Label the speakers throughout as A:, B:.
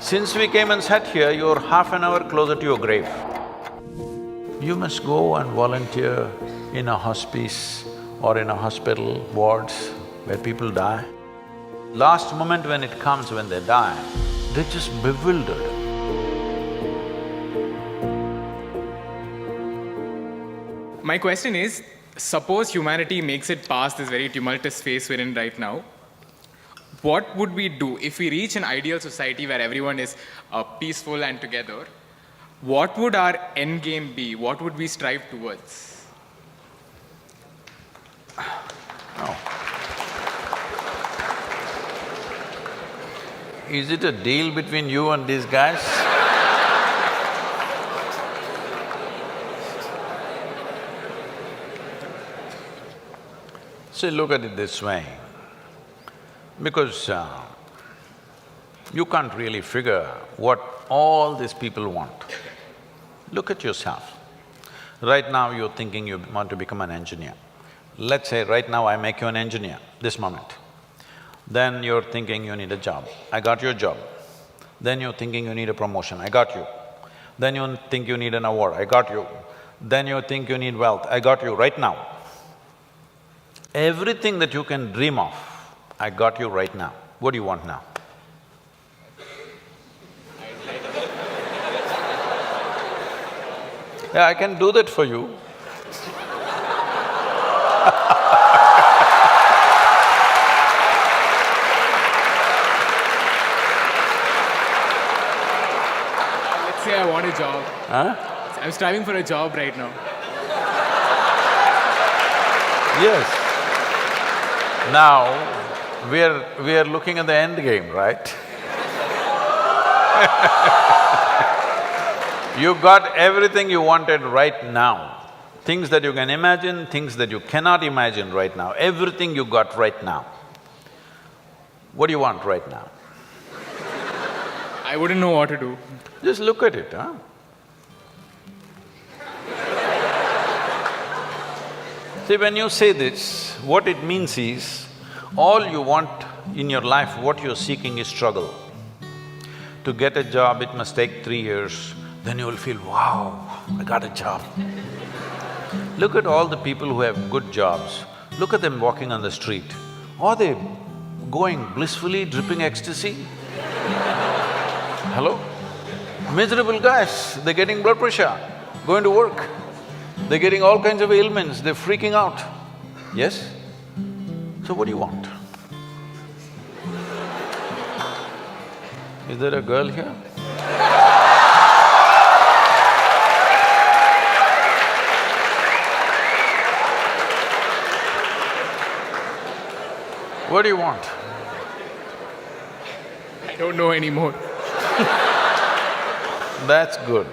A: Since we came and sat here, you're half an hour closer to your grave. You must go and volunteer in a hospice or in a hospital wards where people die. Last moment when it comes, when they die, they're just bewildered.
B: My question is, suppose humanity makes it past this very tumultuous phase we're in right now, what would we do if we reach an ideal society where everyone is peaceful and together? What would our end game be? What would we strive towards?
A: No. Is it a deal between you and these guys? See, look at it this way, because you can't really figure what all these people want. Look at yourself. Right now you're thinking you want to become an engineer. Let's say right now I make you an engineer, this moment. Then you're thinking you need a job, I got your job. Then you're thinking you need a promotion, I got you. Then you think you need an award, I got you. Then you think you need wealth, I got you right now. Everything that you can dream of, I got you right now. What do you want now? Yeah, I can do that for you.
B: Let's say I want a job.
A: Huh?
B: I'm striving for a job right now.
A: Yes. Now, we are looking at the end game, right? You got everything you wanted right now. Things that you can imagine, things that you cannot imagine right now, everything you got right now. What do you want right now?
B: I wouldn't know what to do.
A: Just look at it, huh? See, when you say this, what it means is, all you want in your life, what you're seeking is struggle. To get a job, it must take 3 years, then you will feel, wow, I got a job. Look at all the people who have good jobs, look at them walking on the street. Are they going blissfully, dripping ecstasy? Hello? Miserable guys, they're getting blood pressure, going to work. They're getting all kinds of ailments, they're freaking out. Yes? So what do you want? Is there a girl here? What do you want?
B: I don't know anymore.
A: That's good.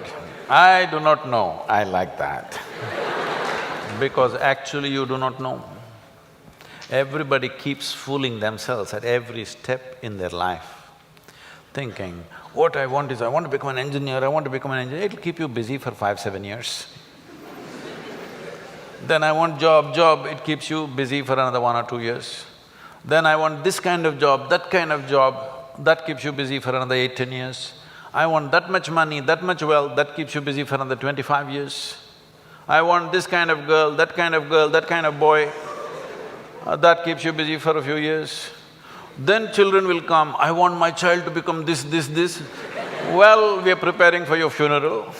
A: I do not know, I like that. Because actually you do not know. Everybody keeps fooling themselves at every step in their life, thinking, what I want is, I want to become an engineer, I want to become an engineer. It'll keep you busy for 5-7 years. Then I want job, it keeps you busy for another 1 or 2 years. Then I want this kind of job, that keeps you busy for another 8-10 years. I want that much money, that much wealth, that keeps you busy for another 25 years. I want this kind of girl, that kind of boy, that keeps you busy for a few years. Then children will come, I want my child to become this. Well, we are preparing for your funeral.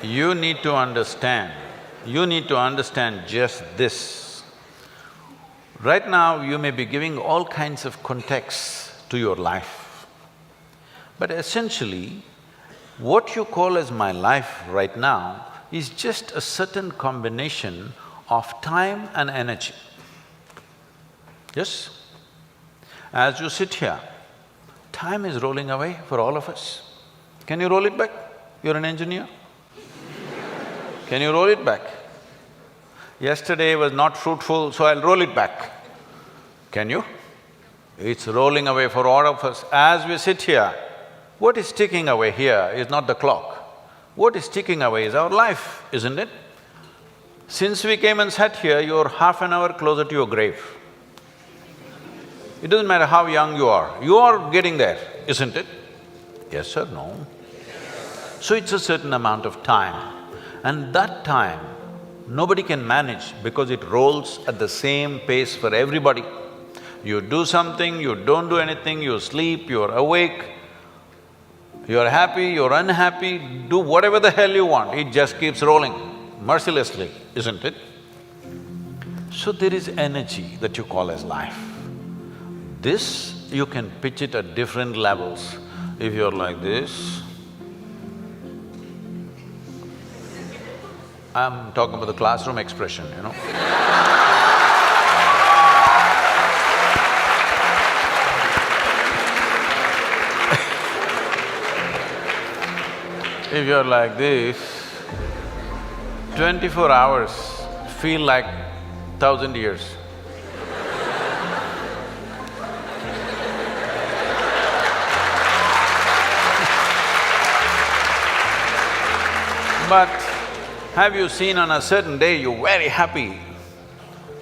A: You need to understand just this. Right now, you may be giving all kinds of contexts to your life. But essentially, what you call as my life right now is just a certain combination of time and energy. Yes? As you sit here, time is rolling away for all of us. Can you roll it back? You're an engineer. Can you roll it back? Yesterday was not fruitful, so I'll roll it back. Can you? It's rolling away for all of us. As we sit here, what is ticking away here is not the clock. What is ticking away is our life, isn't it? Since we came and sat here, you're half an hour closer to your grave. It doesn't matter how young you are getting there, isn't it? Yes or no? So it's a certain amount of time, and that time nobody can manage because it rolls at the same pace for everybody. You do something, you don't do anything, you sleep, you're awake, you're happy, you're unhappy, do whatever the hell you want, it just keeps rolling mercilessly, isn't it? So there is energy that you call as life. This, you can pitch it at different levels. If you're like this, I'm talking about the classroom expression, you know. If you're like this, 24 hours feel like 1,000 years. But have you seen on a certain day you're very happy,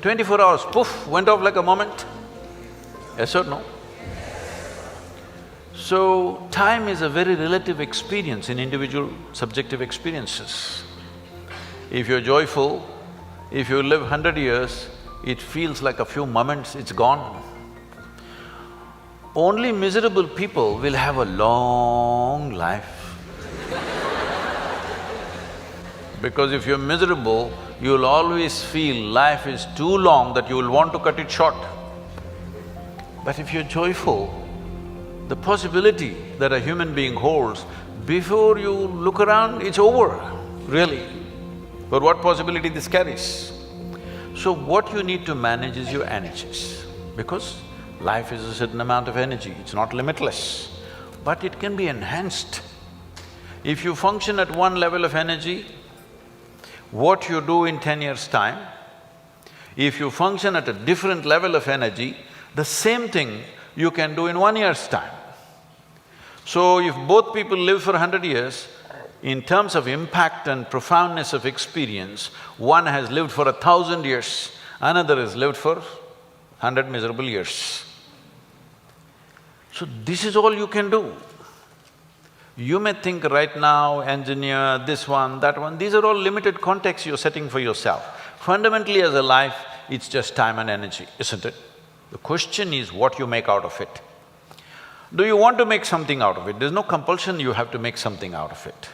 A: 24 hours, poof, went off like a moment? Yes or no? So, time is a very relative experience in individual subjective experiences. If you're joyful, if you live 100 years, it feels like a few moments, it's gone. Only miserable people will have a long life. Because if you're miserable, you'll always feel life is too long that you will want to cut it short. But if you're joyful, the possibility that a human being holds, before you look around, it's over, really. But what possibility this carries? So what you need to manage is your energies, because life is a certain amount of energy, it's not limitless, but it can be enhanced. If you function at one level of energy, what you do in 10 years' time, if you function at a different level of energy, the same thing you can do in 1 year's time. So if both people live for 100 years, in terms of impact and profoundness of experience, one has lived for 1,000 years, another has lived for 100 miserable years. So this is all you can do. You may think right now, engineer, this one, that one, these are all limited contexts you're setting for yourself. Fundamentally as a life, it's just time and energy, isn't it? The question is what you make out of it. Do you want to make something out of it? There's no compulsion you have to make something out of it.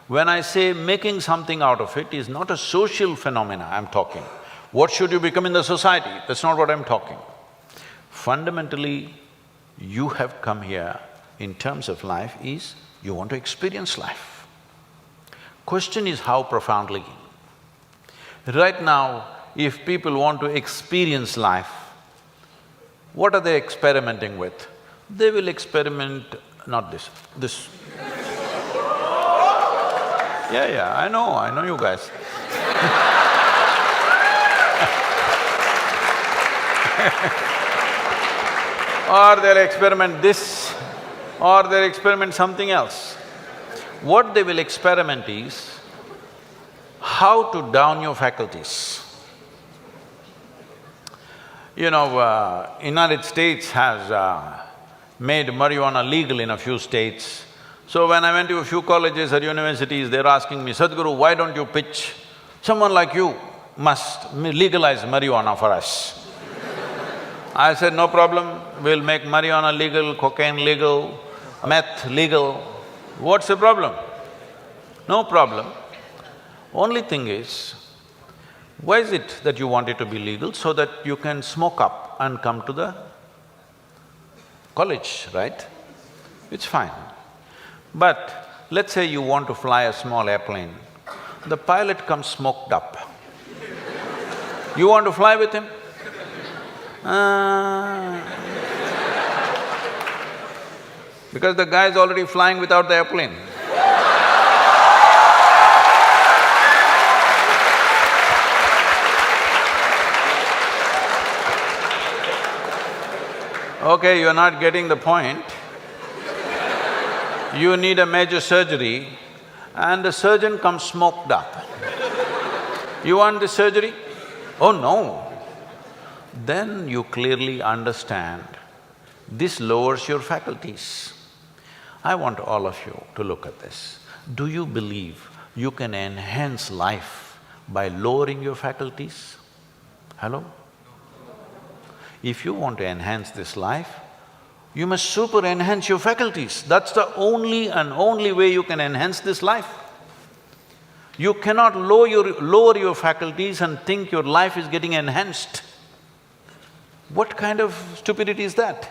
A: When I say making something out of it is not a social phenomena I'm talking. What should you become in the society? That's not what I'm talking. Fundamentally, you have come here in terms of life is you want to experience life. Question is how profoundly. Right now, if people want to experience life, what are they experimenting with? They will experiment… not this, this. Yeah, I know you guys. Or they'll experiment this, or they'll experiment something else. What they will experiment is how to down your faculties. You know, United States has made marijuana legal in a few states. So when I went to a few colleges or universities, they're asking me, Sadhguru, why don't you pitch? Someone like you must legalize marijuana for us. I said, no problem, we'll make marijuana legal, cocaine legal, meth legal. What's the problem? No problem. Only thing is, why is it that you want it to be legal? So that you can smoke up and come to the college, right? It's fine. But let's say you want to fly a small airplane, the pilot comes smoked up. You want to fly with him? Because the guy is already flying without the airplane. Okay, you're not getting the point. You need a major surgery and the surgeon comes smoked up. You want this surgery? Oh no. Then you clearly understand this lowers your faculties. I want all of you to look at this. Do you believe you can enhance life by lowering your faculties? Hello? If you want to enhance this life, you must super enhance your faculties. That's the only way you can enhance this life. You cannot lower your faculties and think your life is getting enhanced. What kind of stupidity is that?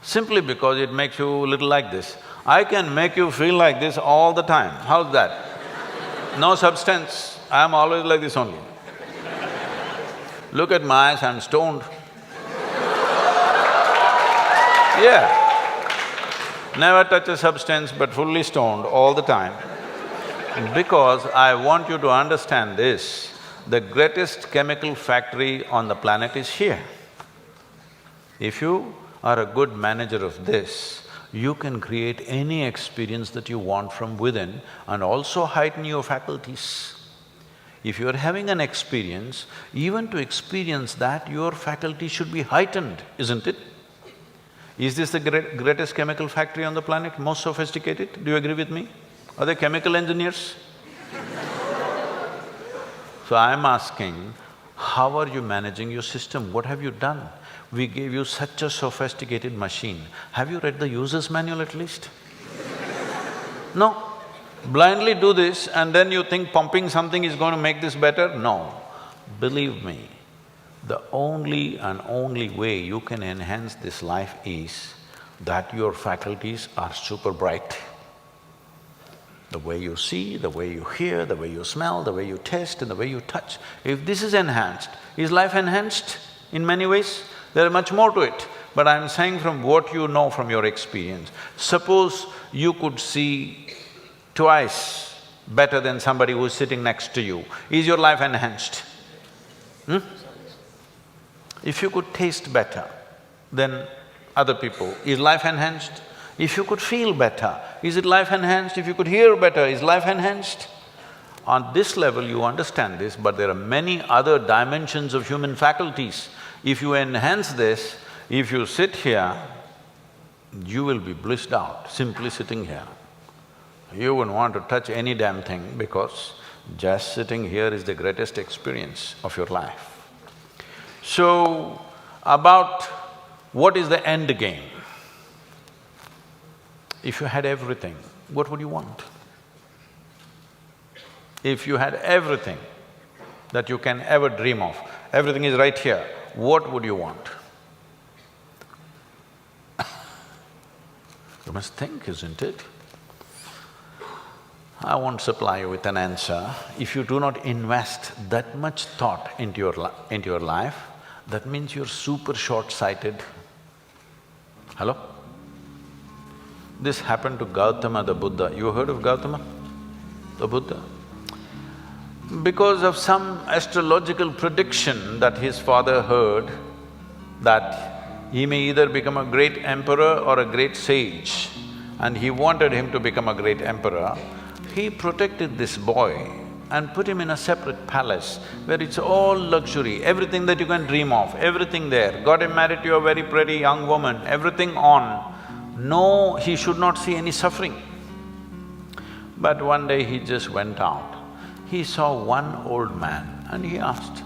A: Simply because it makes you a little like this. I can make you feel like this all the time. How's that? No substance, I'm always like this only. Look at my eyes, I'm stoned. Yeah. Never touch a substance but fully stoned all the time. Because I want you to understand this, the greatest chemical factory on the planet is here. If you are a good manager of this, you can create any experience that you want from within and also heighten your faculties. If you are having an experience, even to experience that, your faculty should be heightened, isn't it? Is this the greatest chemical factory on the planet, most sophisticated? Do you agree with me? Are they chemical engineers? So I'm asking, how are you managing your system? What have you done? We gave you such a sophisticated machine. Have you read the user's manual at least? No. Blindly do this and then you think pumping something is going to make this better? No. Believe me, the only way you can enhance this life is that your faculties are super bright. The way you see, the way you hear, the way you smell, the way you taste and the way you touch. If this is enhanced, is life enhanced in many ways? There is much more to it, but I'm saying from what you know from your experience. Suppose you could see twice better than somebody who's sitting next to you, is your life enhanced? If you could taste better than other people, is life enhanced? If you could feel better, is it life enhanced? If you could hear better, is life enhanced? On this level you understand this, but there are many other dimensions of human faculties. If you enhance this, if you sit here, you will be blissed out simply sitting here. You wouldn't want to touch any damn thing because just sitting here is the greatest experience of your life. So, about what is the end game? If you had everything, what would you want? If you had everything that you can ever dream of, everything is right here, what would you want? You must think, isn't it? I won't supply you with an answer. If you do not invest that much thought into your life, that means you're super short-sighted. Hello? This happened to Gautama the Buddha. You heard of Gautama the Buddha? Because of some astrological prediction that his father heard, that he may either become a great emperor or a great sage, and he wanted him to become a great emperor, he protected this boy and put him in a separate palace where it's all luxury, everything that you can dream of, everything there. Got him married to a very pretty young woman, everything on. No, he should not see any suffering. But one day he just went out. He saw one old man and he asked,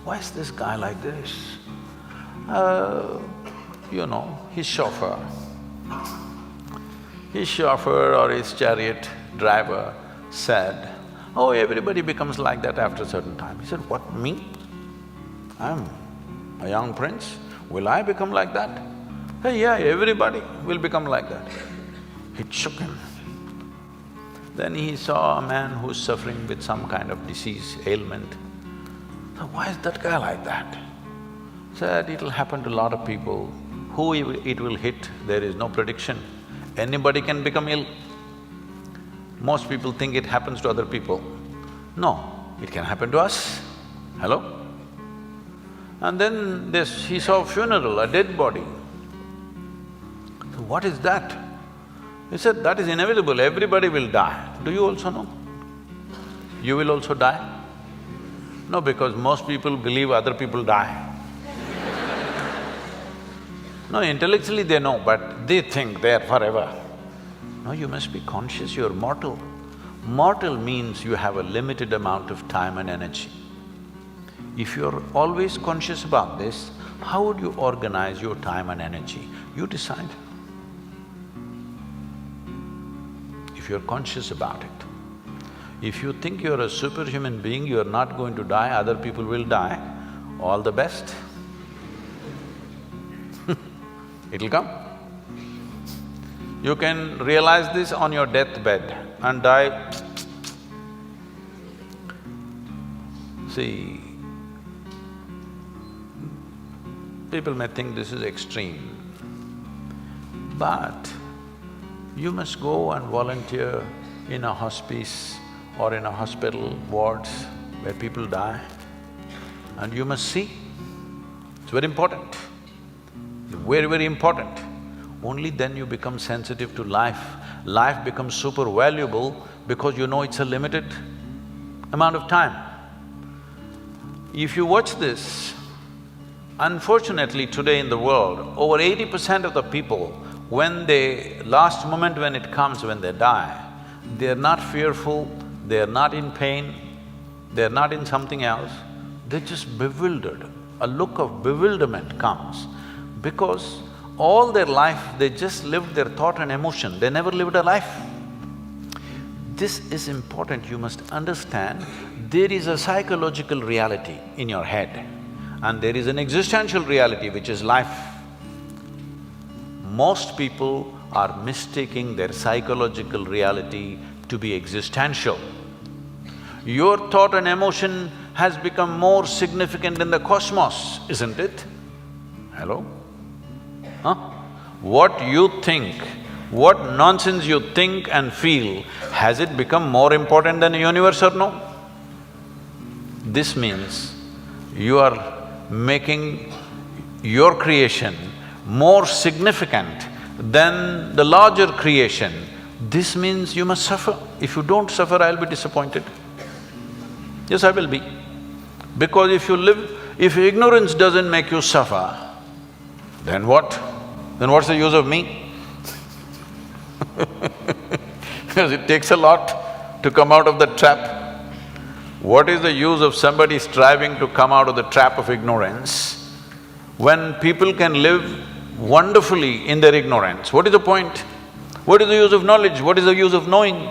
A: why is this guy like this? His chauffeur. His chauffeur or his chariot driver said, oh, everybody becomes like that after a certain time. He said, what, me? I'm a young prince, will I become like that? Hey, yeah, everybody will become like that. It shook him. Then he saw a man who's suffering with some kind of disease, ailment. So why is that guy like that? Said, it'll happen to a lot of people. Who it will hit, there is no prediction. Anybody can become ill. Most people think it happens to other people. No, it can happen to us. Hello? And then he saw a funeral, a dead body. So what is that? He said, that is inevitable, everybody will die. Do you also know? You will also die? No, because most people believe other people die. No, intellectually they know, but they think they're forever. No, you must be conscious you're mortal. Mortal means you have a limited amount of time and energy. If you're always conscious about this, how would you organize your time and energy? You decide. If you're conscious about it. If you think you're a superhuman being, you're not going to die, other people will die, all the best. It'll come. You can realize this on your deathbed and die. See, people may think this is extreme, but you must go and volunteer in a hospice or in a hospital wards where people die, and you must see. It's very important, very, very important. Only then you become sensitive to life. Life becomes super valuable because you know it's a limited amount of time. If you watch this, unfortunately today in the world, over 80% of the people, when last moment when it comes, when they die, they're not fearful, they're not in pain, they're not in something else, they're just bewildered. A look of bewilderment comes because all their life they just lived their thought and emotion, they never lived a life. This is important, you must understand, there is a psychological reality in your head and there is an existential reality which is life. Most people are mistaking their psychological reality to be existential. Your thought and emotion has become more significant in the cosmos, isn't it? Hello? Huh? What you think, what nonsense you think and feel, has it become more important than the universe or no? This means you are making your creation more significant than the larger creation. This means you must suffer. If you don't suffer, I'll be disappointed. Yes, I will be. Because if ignorance doesn't make you suffer, then what? Then what's the use of me? Because it takes a lot to come out of the trap. What is the use of somebody striving to come out of the trap of ignorance when people can live wonderfully in their ignorance? What is the point? What is the use of knowledge? What is the use of knowing?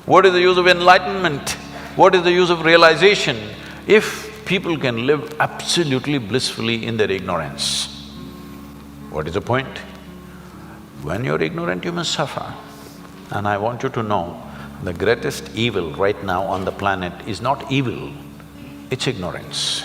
A: What is the use of enlightenment? What is the use of realization if people can live absolutely blissfully in their ignorance? What is the point? When you're ignorant, you must suffer. And I want you to know, the greatest evil right now on the planet is not evil, it's ignorance.